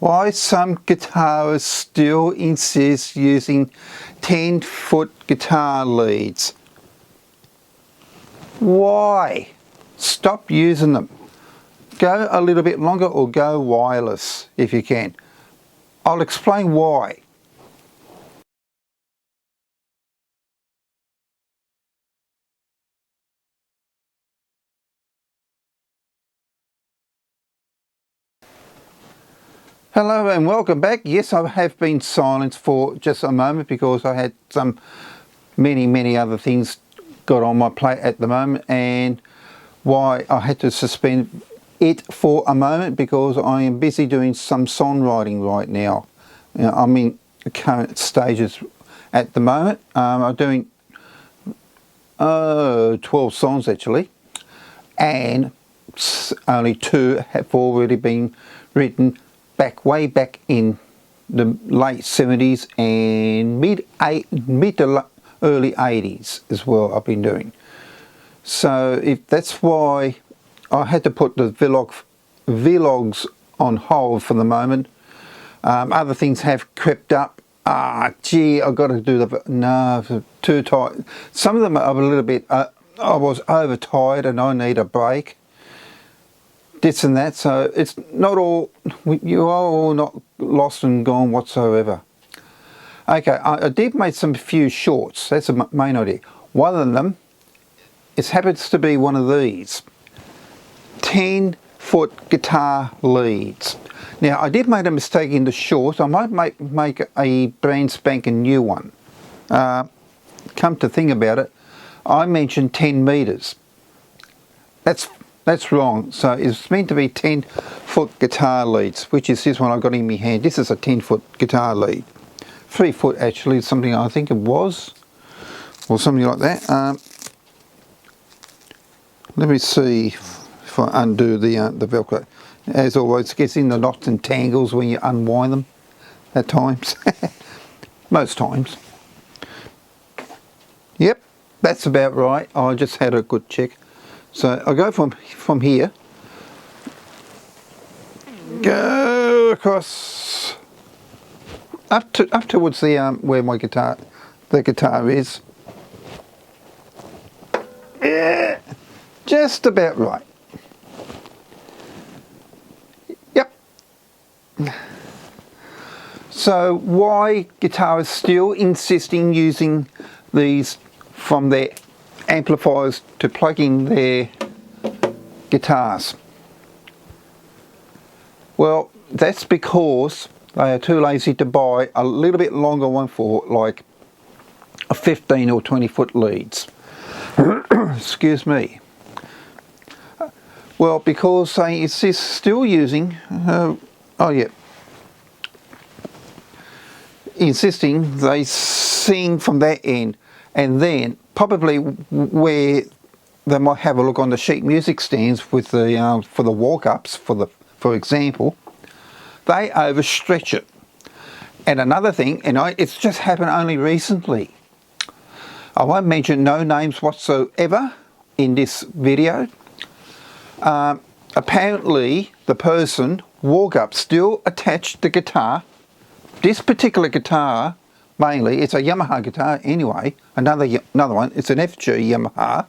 Why some guitarists still insist using 10-foot guitar leads. Why? Stop using them. Go a little bit longer or go wireless if you can. I'll explain why. Hello and welcome back. Yes, I have been silent for just a moment because I had many other things got on my plate at the moment, and why I had to suspend it for a moment because I am busy doing some songwriting right now. I'm in the current stages at the moment. I'm doing 12 songs actually, and only 2 have already been written way back in the late 70s and mid to early 80s as well. I've been doing so. That's why I had to put the vlogs on hold for the moment. Other things have crept up. Gee, I've got to do no, too tight. Some of them are a little bit I was overtired and I need a break, this and that. So it's not all, you are all not lost and gone whatsoever. Okay, I did make some few shorts. That's the main idea. One of them, it happens to be one of these 10-foot guitar leads. Now I did make a mistake in the short. I might make a brand spanking new one. Come to think about it, I mentioned 10 meters. That's wrong. So it's meant to be 10-foot guitar leads, which is this one I've got in my hand. This is a 10-foot guitar lead. 3 foot actually, something I think it was, or something like that. Let me see if I undo the Velcro. As always, it gets in the knots and tangles when you unwind them at times. Most times. Yep, that's about right. I just had a good check. So I go from here, go across up towards the where my guitar is. Yeah, just about right. Yep. So why guitarists still insisting using these from their amplifiers to plug in their guitars? Well, that's because they are too lazy to buy a little bit longer one for like a 15 or 20 foot leads. Excuse me. Well, because they insist still using insisting they sing from that end, and then probably where they might have a look on the sheet music stands with the for the walk-ups, for example, they overstretch it. And another thing, and it's just happened only recently. I won't mention no names whatsoever in this video. Apparently the person walk-up still attached the guitar. This particular guitar, mainly, it's a Yamaha guitar anyway, another one, it's an FG Yamaha.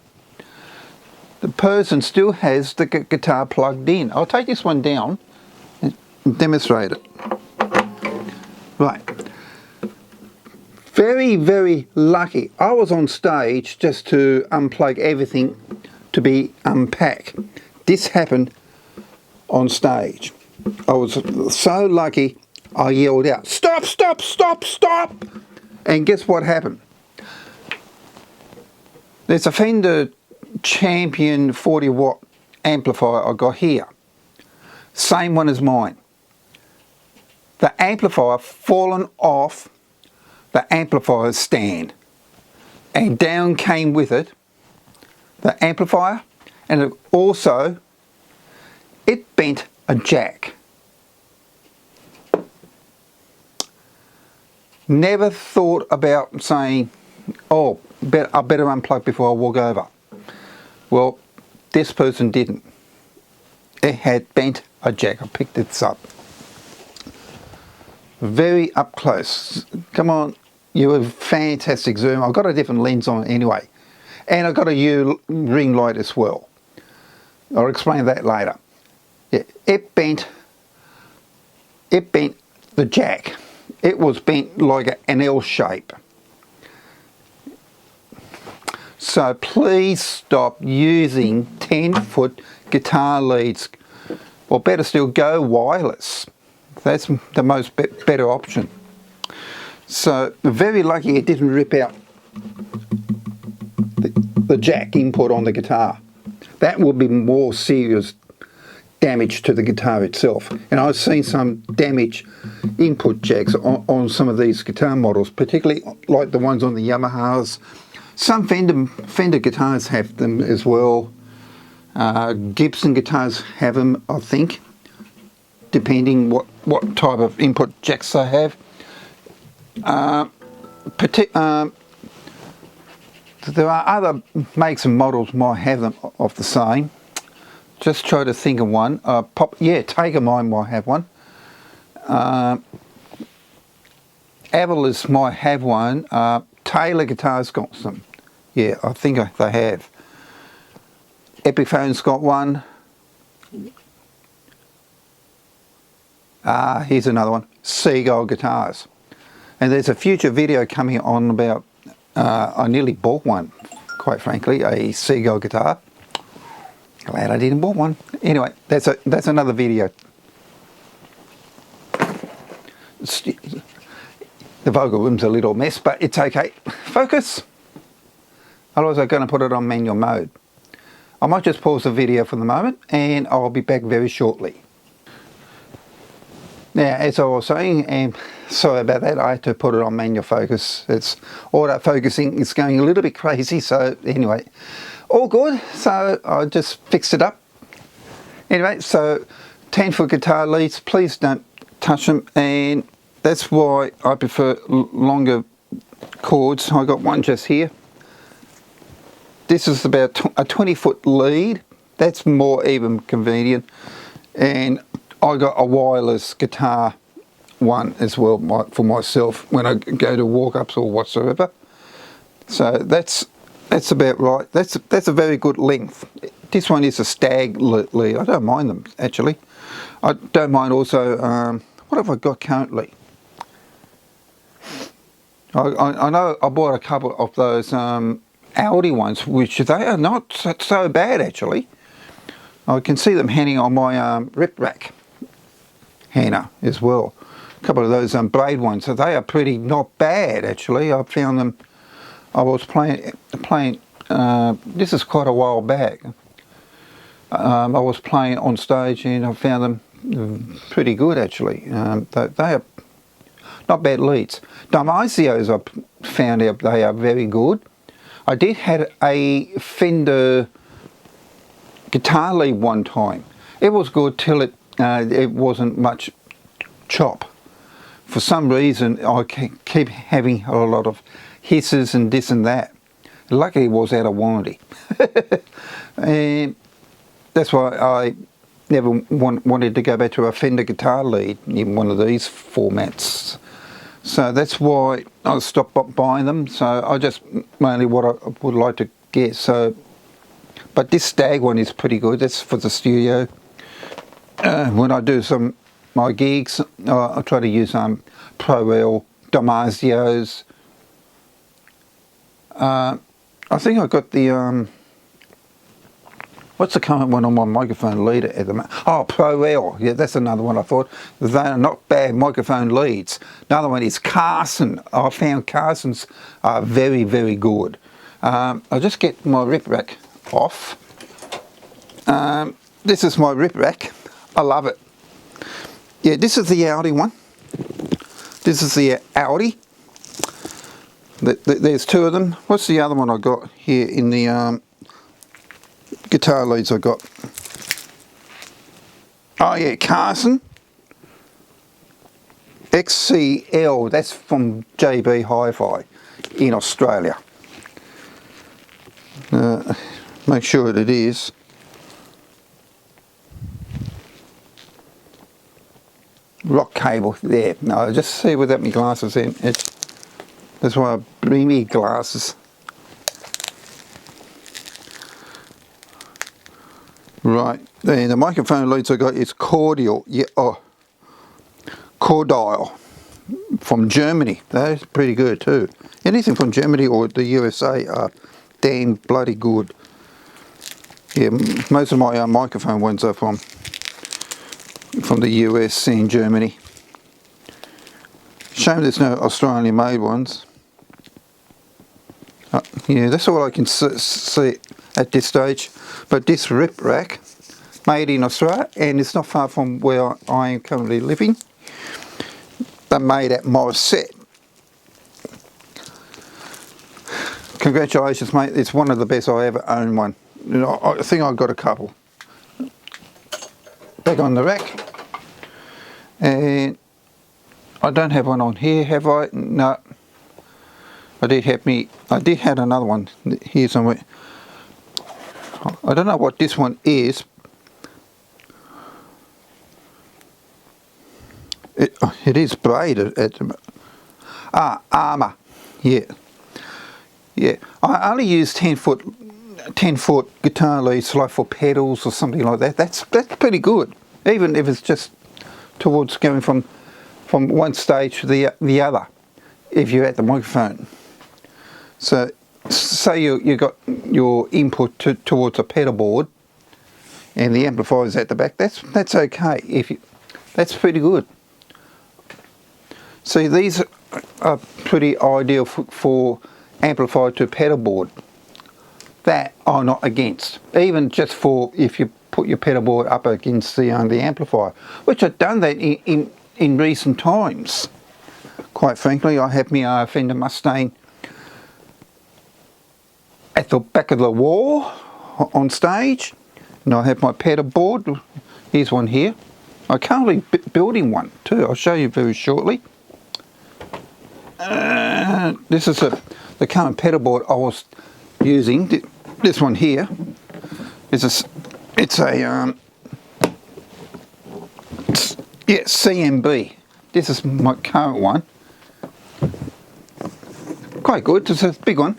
The person still has the guitar plugged in. I'll take this one down and demonstrate it. Right. Very lucky. I was on stage just to unplug everything to be unpacked. This happened on stage. I was so lucky. I yelled out, "Stop, stop, stop, stop!" And guess what happened? There's a Fender Champion 40 watt amplifier I got here. Same one as mine. The amplifier fallen off the amplifier stand, and down came with it the amplifier, and it bent a jack. Never thought about saying, oh, I better unplug before I walk over. Well, this person didn't. It had bent a jack. I picked this up. very up close. Come on, you have fantastic zoom. I've got a different lens on anyway, and I've got a U ring light as well. I'll explain that later. Yeah, it bent the jack. It was bent like an L shape. So please stop using 10-foot guitar leads, or better still, go wireless. That's the most better option. So very lucky it didn't rip out the jack input on the guitar. That would be more serious damage to the guitar itself. And I've seen some damage input jacks on some of these guitar models, particularly like the ones on the Yamahas. Some Fender guitars have them as well. Gibson guitars have them, I think, depending what type of input jacks they have. There are other makes and models might have them of the same. Just try to think of one. Taker mine might have one. Avalas might have one. Taylor Guitars got some. Yeah, I think they have. Epiphone's got one. Here's another one. Seagull Guitars. And there's a future video coming on about, I nearly bought one, quite frankly, a Seagull guitar. Glad I didn't bought one. Anyway, that's another video. The vocal room's a little mess, but it's okay. Focus. Otherwise I'm going to put it on manual mode. I might just pause the video for the moment and I'll be back very shortly. Now, as I was saying, and sorry about that, I had to put it on manual focus. It's auto focusing, it's going a little bit crazy, so anyway, all good. So I just fixed it up. Anyway, so 10-foot guitar leads, please don't touch them, and that's why I prefer longer cords. I got one just here. This is about a 20-foot lead. That's more even convenient. And I got a wireless guitar one as well for myself when I go to walk-ups or whatsoever. So that's about right. That's a very good length. This one is a stag lead. I don't mind them, actually. I don't mind also, what have I got currently? I know I bought a couple of those Audi ones, which they are not so bad actually. I can see them hanging on my rip rack hanger as well. A couple of those blade ones, so they are pretty not bad actually. I found them. I was playing. This is quite a while back. I was playing on stage and I found them pretty good actually. They are not bad leads. Damasios I found out they are very good. I did have a Fender guitar lead one time. It was good till it wasn't much chop. For some reason I keep having a lot of hisses and this and that. Luckily it was out of warranty. And that's why I never wanted to go back to a Fender guitar lead in one of these formats. So that's why I stopped buying them. So I just mainly what I would like to get. So, but this Stag one is pretty good. That's for the studio. When I do my gigs, I try to use Pro L, Damasios. I think I got the what's the current one on my microphone lead at the moment? Oh, Pro L. Yeah, that's another one I thought. They are not bad microphone leads. Another one is Carson. I found Carson's are very, very good. I'll just get my rip rack off. This is my rip rack. I love it. Yeah, this is the Audi one. This is the Audi. There's two of them. What's the other one I got here in the guitar leads I got? Oh yeah, Carson XCL. That's from JB Hi-Fi in Australia. Make sure that it is. rock cable there. No, just see without my glasses in. That's why I bring me glasses. Right, and the microphone leads I got is cordial, yeah, cordial from Germany. That's pretty good too. Anything from Germany or the USA are damn bloody good. Yeah, most of my microphone ones are from the US and Germany. Shame there's no Australian made ones. Yeah, that's all I can see at this stage. But this rip rack, made in Australia, and it's not far from where I am currently living. They're made at Morissette. Congratulations, mate. It's one of the best I ever owned one. You know, I think I've got a couple. Back on the rack. And I don't have one on here, have I? No. I did have another one here somewhere. I don't know what this one is. It is braided at the armour. Yeah. Yeah. I only use 10-foot guitar leads, like for pedals or something like that. That's pretty good. Even if it's just towards going from one stage to the other, if you're at the microphone. So say you got your input towards a pedal board and the amplifier's at the back, that's okay. That's pretty good. See, these are pretty ideal for amplifier to pedal board. That I'm not against. Even just for if you put your pedal board up against the amplifier, which I've done that in recent times. Quite frankly, I have my Fender Mustang at the back of the wall on stage, and I have my pedal board. Here's one here. I'm currently building one too. I'll show you very shortly. This is the current pedal board I was using. This one here is CMB. This is my current one. Quite good. It's a big one.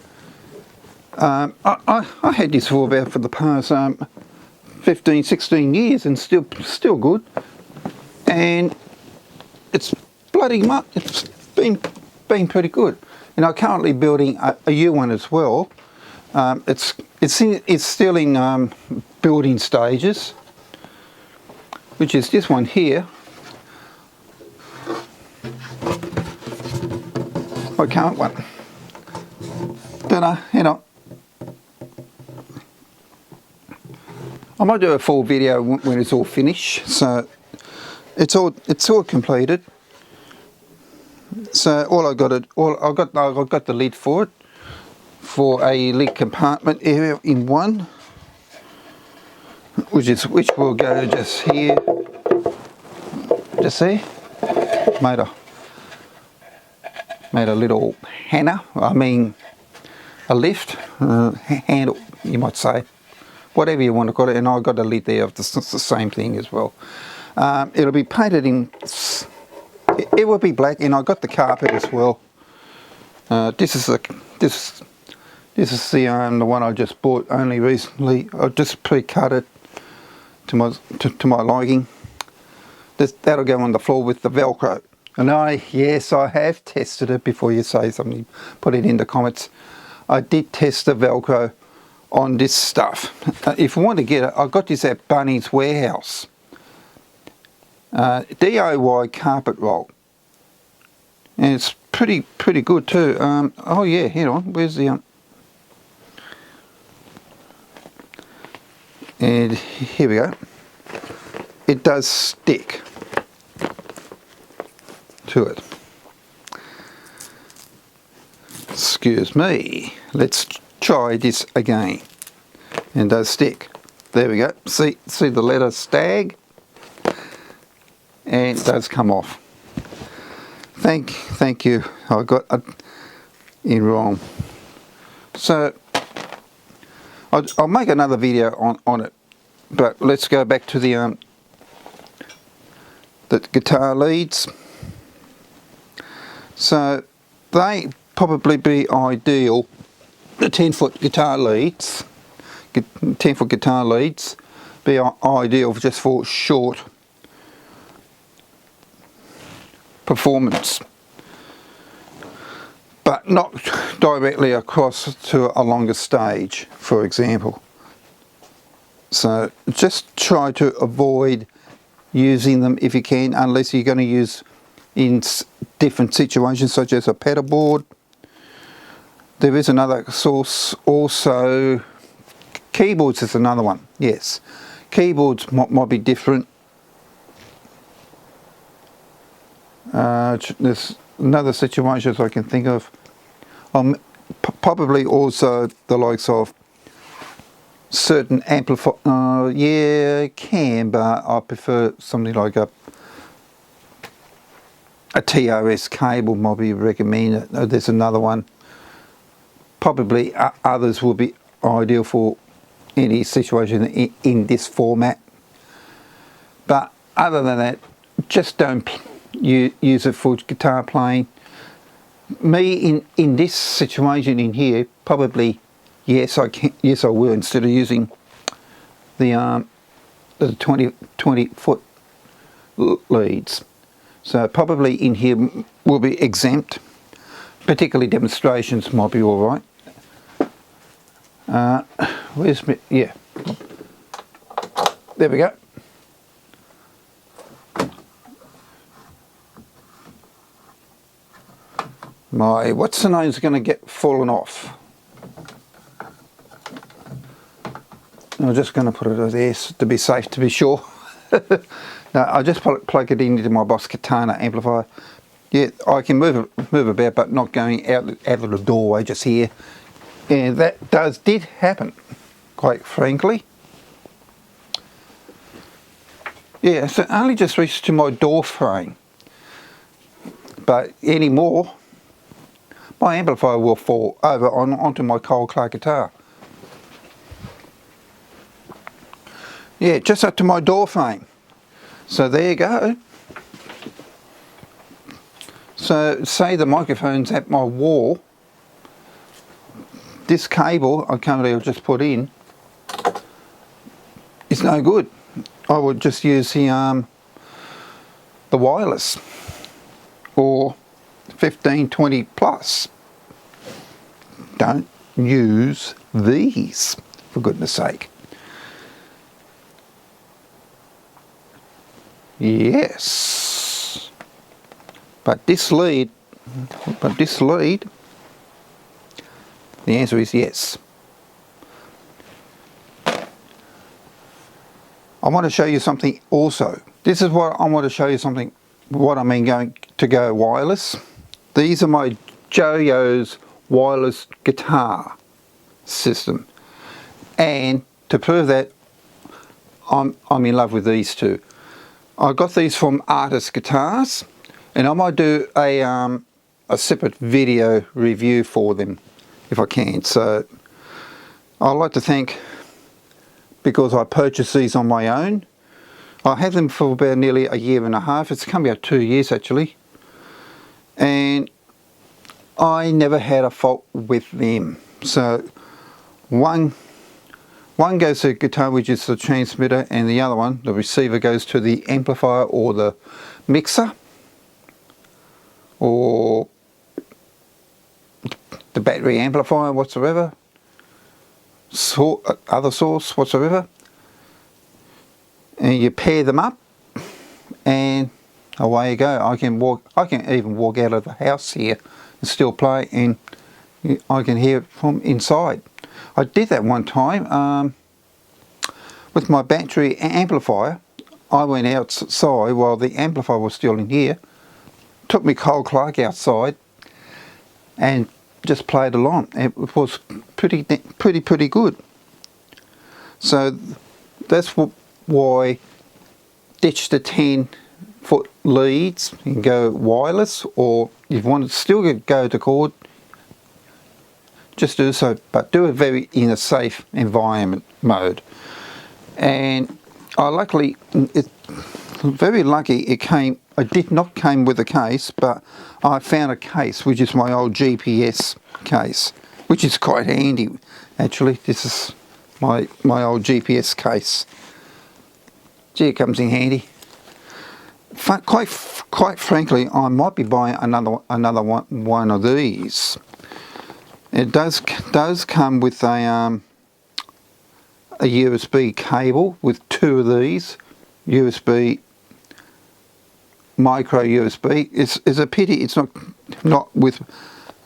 I had this for the past 15, 16 years and still good. And it's bloody much. It's been pretty good. And I'm currently building a U one as well. It's still in building stages, which is this one here. My current one. Then I might do a full video when it's all finished. So it's all completed. So I got the lid for it, for a lid compartment area in one, which will go just here. Just see, made a little a lift handle, you might say, whatever you want to call it. And I got a lid there of the same thing as well. It'll be painted in. It will be black, and I got the carpet as well. This is the one I just bought only recently. I just pre-cut it to my liking. That'll go on the floor with the Velcro. And yes, I have tested it. Before you say something, put it in the comments. I did test the Velcro on this stuff. If you want to get it, I got this at Bunnings Warehouse. DIY carpet roll, and it's pretty good too. Oh yeah, hold on, where's the and here we go. It does stick to it. Excuse me, let's try this again. And it does stick. There we go. See the letter stag? And it does come off. Thank you. I got it wrong. So I'll make another video on it. But let's go back to the the guitar leads. So they probably be ideal, the 10-foot guitar leads, 10-foot guitar leads be ideal just for short performance, but not directly across to a longer stage, for example. So just try to avoid using them if you can, unless you're going to use in different situations such as a pedal board. There is another source also. Keyboards is another one, yes. Keyboards might be different. There's another situations I can think of. Probably also the likes of certain amplifier. Yeah, can, but I prefer something like a TRS cable might be recommended. There's another one. Probably others will be ideal for any situation in this format. But other than that, just don't use it for guitar playing. Me in this situation in here, probably yes I can. Yes I will, instead of using the 20 foot leads. So probably in here will be exempt. Particularly demonstrations might be all right. Where's me? Yeah, there we go. My what's the name's going to get fallen off. I'm just going to put it there to be safe, to be sure. No, I just plug it into my Boss Katana amplifier. Yeah, I can move about, but not going out of the doorway just here. And that did happen, quite frankly. Yeah, so it only just reached to my door frame. But anymore, my amplifier will fall over onto my Cole Clark guitar. Yeah, just up to my door frame. So there you go. So say the microphone's at my wall. This cable I currently just put in is no good. I would just use the wireless or 15, 20 plus. Don't use these, for goodness sake. Yes, but this lead, the answer is yes. I want to show you something also. This is what I want to show you something, what I mean going to go wireless. These are my Joyo's wireless guitar system. And to prove that, I'm in love with these two. I got these from Artist Guitars, and I might do a separate video review for them if I can. So I'd like to thank, because I purchased these on my own. I had them for about nearly a year and a half. It's come about 2 years actually, and I never had a fault with them. So one goes to the guitar, which is the transmitter, and the other one, the receiver, goes to the amplifier or the mixer or the battery amplifier whatsoever, other source whatsoever, and you pair them up and away you go. I can even walk out of the house here and still play, and I can hear it from inside. I did that one time with my battery amplifier. I went outside while the amplifier was still in here, took me Cole Clark outside and just played along. It was pretty good. So that's why ditch the 10-foot leads and go wireless, or if you want to still go to cord, just do so, but do it in a safe environment mode. And I luckily, very lucky it did not came with a case, but I found a case, which is my old GPS case, which is quite handy actually. This is my old GPS case. Gee, it comes in handy. Quite frankly, I might be buying another one of these. It does come with a USB cable with two of these USB, micro USB. It's a pity it's not with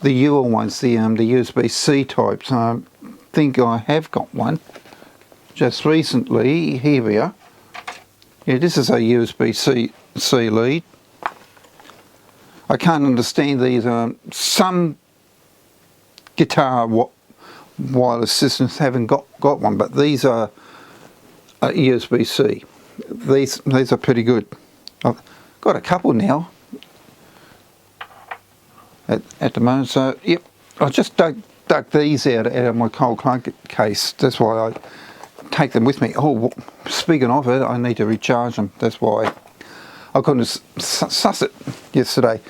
the newer ones, the USB-C types. I think I have got one just recently. Here we are. Yeah, this is a USB-C lead. I can't understand these. Some guitar wireless systems haven't got one, but these are USB-C. These are pretty good. I've got a couple now at the moment. So yep, I just dug these out of my cold clunk case. That's why I take them with me. Oh, speaking of it, I need to recharge them. That's why I couldn't suss it yesterday.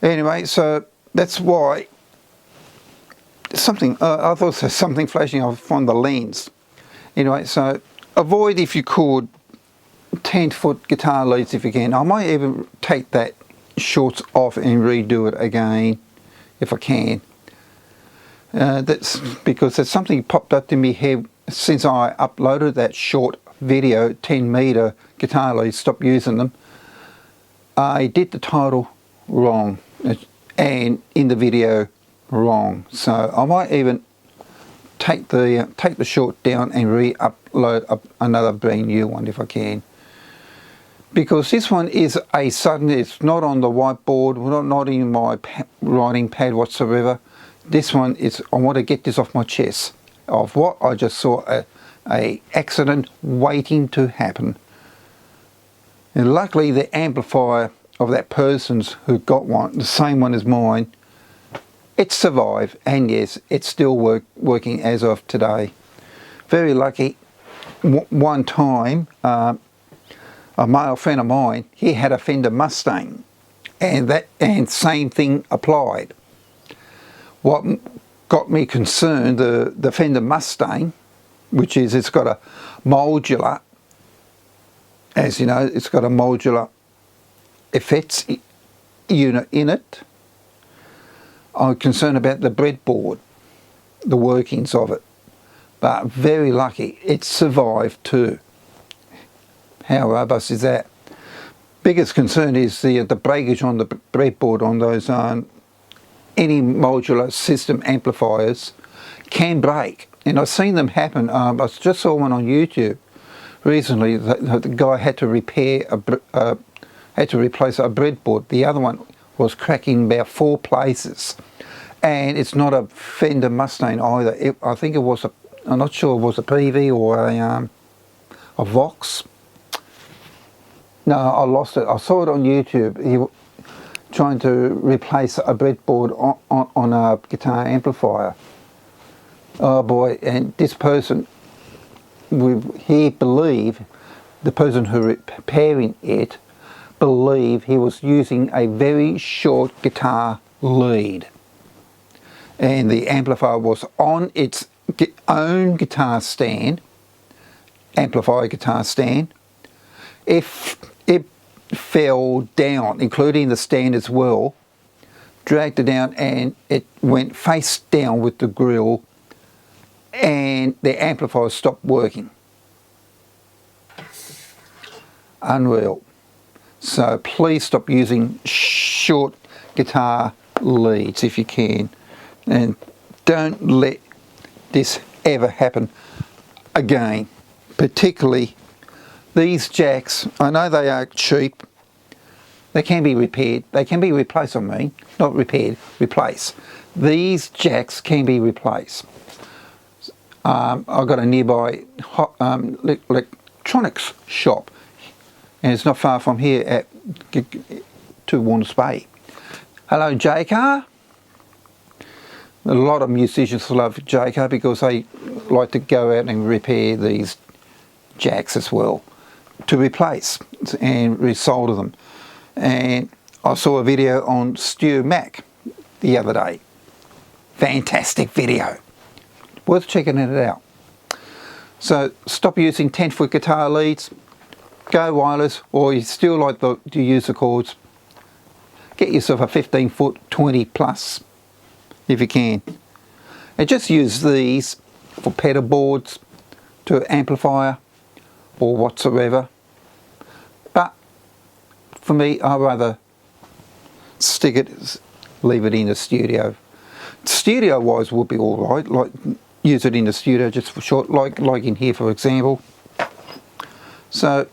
Anyway, so that's why something. I thought there's something flashing off on the lens. Anyway, so avoid, if you could, 10-foot guitar leads if you can. I might even take that shorts off and redo it again if I can. That's because there's something popped up to me here since I uploaded that short video, 10-meter guitar leads, stop using them. I did the title wrong and in the video wrong, so I might even take the short down and re-upload another brand new one if I can, because this one is a sudden. It's not on the whiteboard, not in my writing pad whatsoever. This one is, I want to get this off my chest of what I just saw, a accident waiting to happen. And luckily the amplifier of that person's who got one, the same one as mine, it survived, and yes, it's still working as of today. Very lucky. One time, a male friend of mine, he had a Fender Mustang, and same thing applied. What got me concerned, the Fender Mustang, which is, it's got a modular, as you know, it's got a modular effects unit in it. I'm concerned about the breadboard, the workings of it, but very lucky it survived too. How robust is that? Biggest concern is the breakage on the breadboard on those any modular system amplifiers can break, and I've seen them happen. I just saw one on YouTube recently. The guy had to replace a breadboard. The other one was cracking about 4 places, and it's not a Fender Mustang either. I think it was I'm not sure it was a PV or a Vox. No, I lost it. I saw it on YouTube. He trying to replace a breadboard on a guitar amplifier. Oh boy, and this person, he believed, the person who repairing it, believed he was using a very short guitar lead. And the amplifier was on its own guitar stand, amplifier guitar stand. If it fell down, including the stand as well, dragged it down, and it went face down with the grill, and the amplifier stopped working. Unreal. So please stop using short guitar leads if you can, and don't let this ever happen again. Particularly these jacks, I know they are cheap, they can be repaired, they can be replaced. Not repaired, replaced. These jacks can be replaced. I've got a nearby electronics shop, and it's not far from here to Warners Bay. Hello J-Car. A lot of musicians love J-Car because they like to go out and repair these jacks as well. to replace and resolder them. And I saw a video on Stu Mac the other day. Fantastic video, worth checking it out. So stop using 10-foot guitar leads, go wireless, or you still like to use the cords, get yourself a 15-foot 20 plus if you can, and just use these for pedal boards, to amplifier or whatsoever. But for me, I'd rather leave it in the studio. Studio wise would be alright, like use it in the studio just for short, like in here for example. So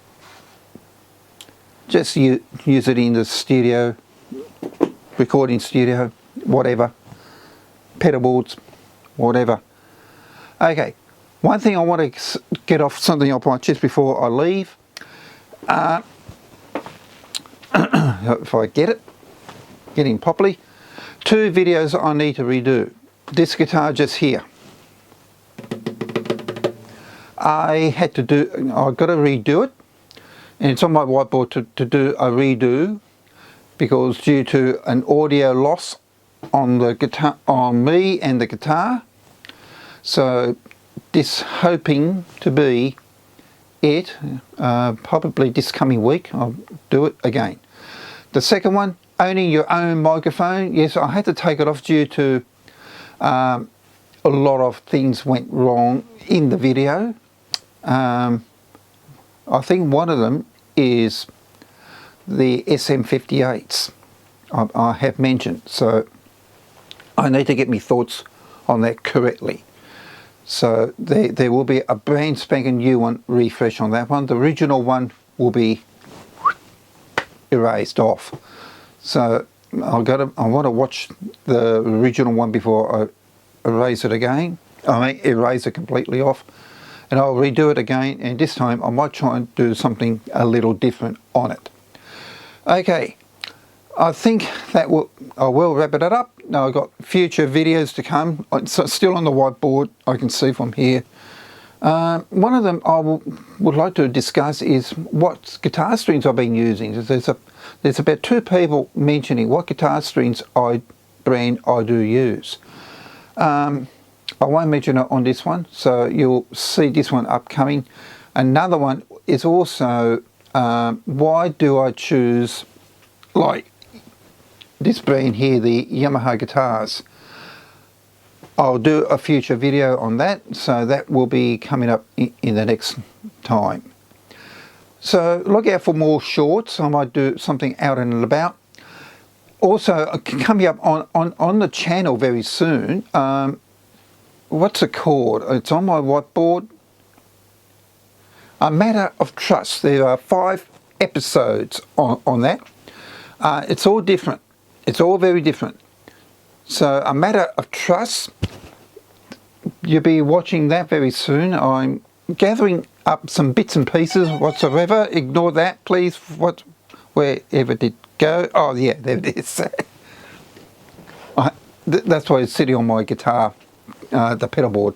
just use it in the studio, recording studio, whatever, pedal boards, whatever. Okay, one thing I want to get off something off my chest before I leave. If I get in properly, 2 videos I need to redo. This guitar just here, I got to redo it, and it's on my whiteboard to do a redo, because due to an audio loss on the guitar, on me and the guitar. So this hoping to be it, probably this coming week I'll do it again. The second one, owning your own microphone. Yes, I had to take it off due to a lot of things went wrong in the video. I think one of them is the SM58s I have mentioned, so I need to get my thoughts on that correctly. So there will be a brand spanking new one refresh on that one. The original one will be erased off. So I want to watch the original one before I erase it again. I mean, erase it completely off, and I'll redo it again. And this time I might try and do something a little different on it. Okay, I think I will wrap it up. Now I've got future videos to come. It's still on the whiteboard, I can see from here. One of them I would like to discuss is what guitar strings I've been using. There's about 2 people mentioning what guitar strings brand I do use. I won't mention it on this one, so you'll see this one upcoming. Another one is also why do I choose like this brand here, the Yamaha guitars. I'll do a future video on that, so that will be coming up in the next time. So look out for more shorts. I might do something out and about. Also coming up on the channel very soon, what's it called? It's on my whiteboard. A Matter of Trust. There are 5 episodes on that. It's all different. It's all very different. So A Matter of Trust, you'll be watching that very soon. I'm gathering up some bits and pieces whatsoever. Ignore that, please. Wherever did go? Oh yeah, there it is. That's why it's sitting on my guitar, the pedal board.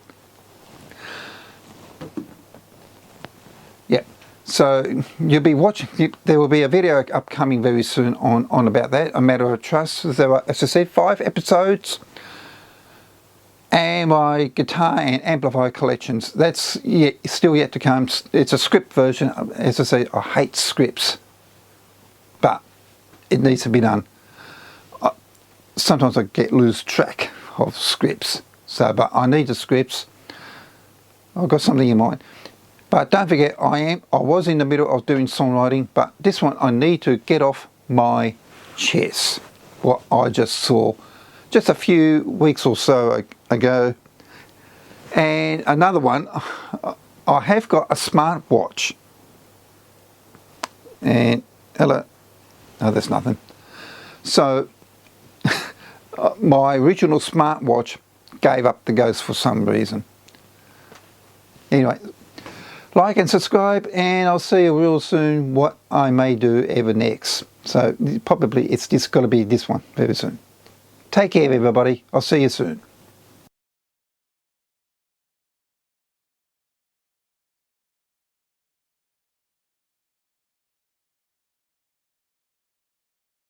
Yeah. So you'll be watching. There will be a video upcoming very soon on about that. A Matter of Trust. There are, as I said, 5 episodes. And my guitar and amplifier collections, that's still yet to come. It's a script version. As I say, I hate scripts, but it needs to be done. Sometimes I lose track of scripts, but I need the scripts. I've got something in mind. But don't forget, I was in the middle of doing songwriting, but this one I need to get off my chest. What I just saw just a few weeks or so ago. And another one, I have got a smartwatch. And hello, no, there's nothing. So my original smartwatch gave up the ghost for some reason. Anyway, like and subscribe, and I'll see you real soon what I may do ever next. So probably it's just got to be this one very soon. Take care everybody. I'll see you soon.